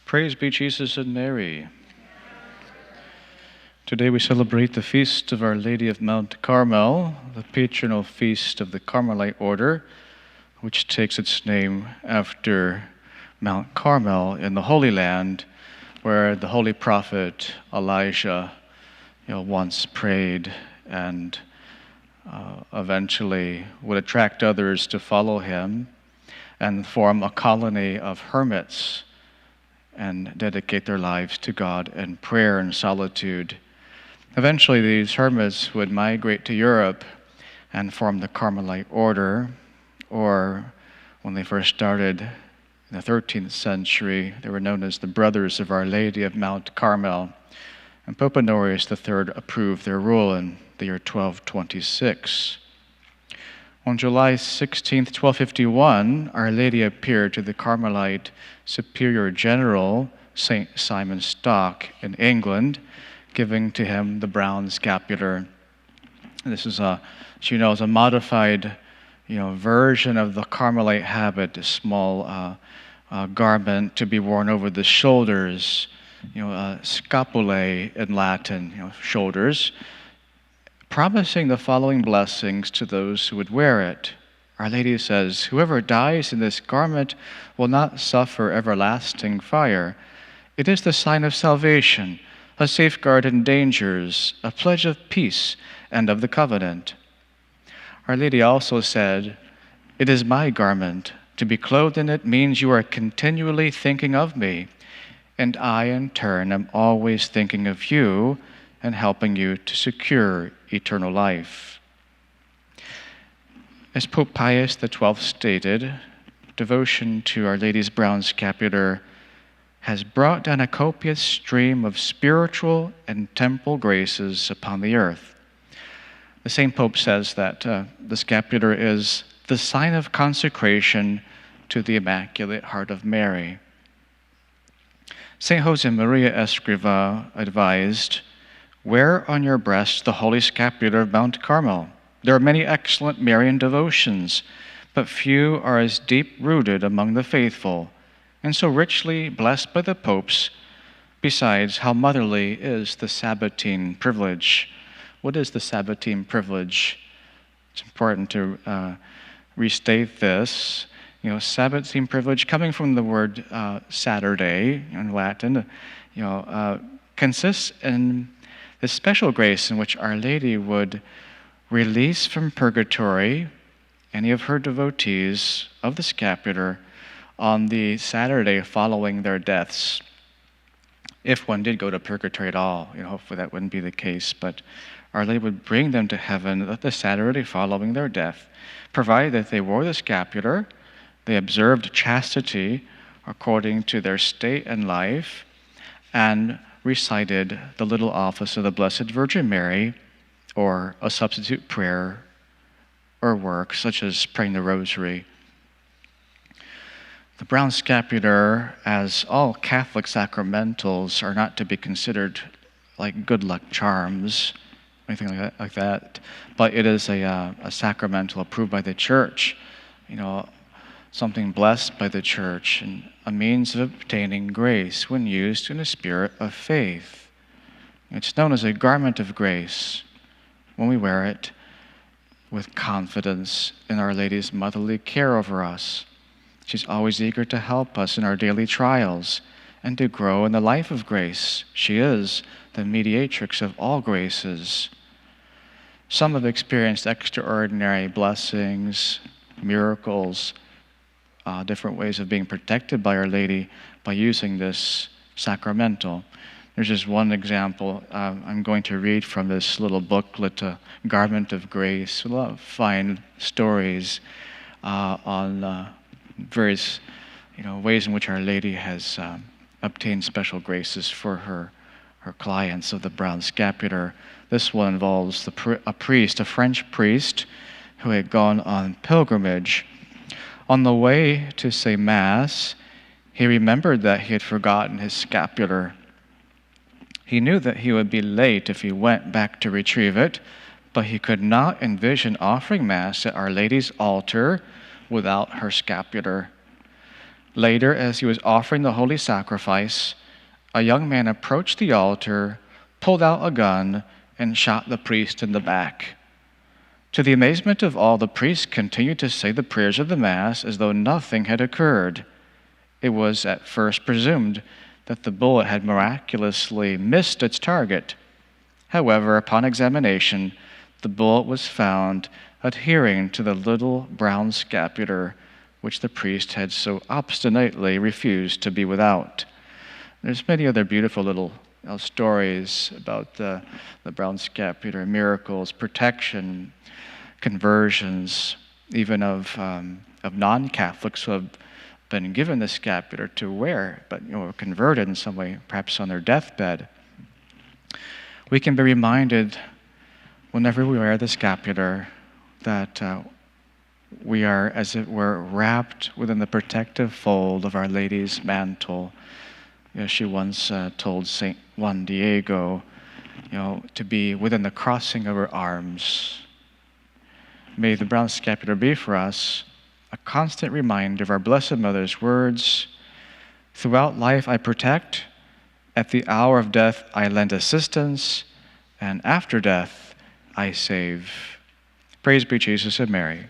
Praise be Jesus and Mary. Today we celebrate the feast of Our Lady of Mount Carmel, the patronal feast of the Carmelite order, which takes its name after Mount Carmel in the Holy Land, where the holy prophet Elijah once prayed and eventually would attract others to follow him and form a colony of hermits and dedicate their lives to God in prayer and solitude. Eventually, these hermits would migrate to Europe and form the Carmelite order, or when they first started in the 13th century, they were known as the Brothers of Our Lady of Mount Carmel, and Pope Honorius III approved their rule in the year 1226. On July 16, 1251, Our Lady appeared to the Carmelite Superior General, St. Simon Stock, in England, giving to him the Brown Scapular. This is, as you know, is a modified, version of the Carmelite habit, a small garment to be worn over the shoulders, scapulae in Latin, shoulders, promising the following blessings to those who would wear it. Our Lady says, "Whoever dies in this garment will not suffer everlasting fire. It is the sign of salvation, a safeguard in dangers, a pledge of peace and of the covenant." Our Lady also said, "It is my garment. To be clothed in it means you are continually thinking of me, and I, in turn, am always thinking of you and helping you to secure eternal life." As Pope Pius XII stated, devotion to Our Lady's Brown Scapular has brought down a copious stream of spiritual and temporal graces upon the earth. The same Pope says that the scapular is the sign of consecration to the Immaculate Heart of Mary. St. Josemaria Escrivá advised, "Wear on your breast the Holy Scapular of Mount Carmel. There are many excellent Marian devotions, but few are as deep-rooted among the faithful, and so richly blessed by the popes. Besides, how motherly is the Sabbatine privilege." What is the Sabbatine privilege? It's important to restate this. Sabbatine privilege, coming from the word Saturday in Latin, consists in this special grace in which Our Lady would release from purgatory any of her devotees of the scapular on the Saturday following their deaths. If one did go to purgatory at all, hopefully that wouldn't be the case, but Our Lady would bring them to heaven the Saturday following their death, provided that they wore the scapular, they observed chastity according to their state and life, and recited the little office of the Blessed Virgin Mary, or a substitute prayer or work, such as praying the rosary. The Brown Scapular, as all Catholic sacramentals, are not to be considered like good luck charms, anything like that, but it is a sacramental approved by the Church, something blessed by the Church, and a means of obtaining grace when used in a spirit of faith. It's known as a garment of grace when we wear it with confidence in Our Lady's motherly care over us. She's always eager to help us in our daily trials and to grow in the life of grace. She is the mediatrix of all graces. Some have experienced extraordinary blessings, miracles, different ways of being protected by Our Lady by using this sacramental. There's just one example I'm going to read from this little booklet, Garment of Grace. A lot of fine stories on various ways in which Our Lady has obtained special graces for her clients of the Brown Scapular. This one involves a French priest who had gone on pilgrimage. On the way to say Mass, he remembered that he had forgotten his scapular. He knew that he would be late if he went back to retrieve it, but he could not envision offering Mass at Our Lady's altar without her scapular. Later, as he was offering the holy sacrifice, a young man approached the altar, pulled out a gun, and shot the priest in the back. To the amazement of all, the priest continued to say the prayers of the Mass as though nothing had occurred. It was at first presumed that the bullet had miraculously missed its target. However, upon examination, the bullet was found adhering to the little brown scapular which the priest had so obstinately refused to be without. There's many other beautiful little stories about the brown scapular, miracles, protection, conversions, even of non-Catholics who have been given the scapular to wear, but were converted in some way, perhaps on their deathbed. We can be reminded whenever we wear the scapular that we are, as it were, wrapped within the protective fold of Our Lady's mantle. She once told Saint Juan Diego, to be within the crossing of her arms. May the brown scapular be for us a constant reminder of our Blessed Mother's words, "Throughout life I protect, at the hour of death I lend assistance, and after death I save." Praise be Jesus and Mary.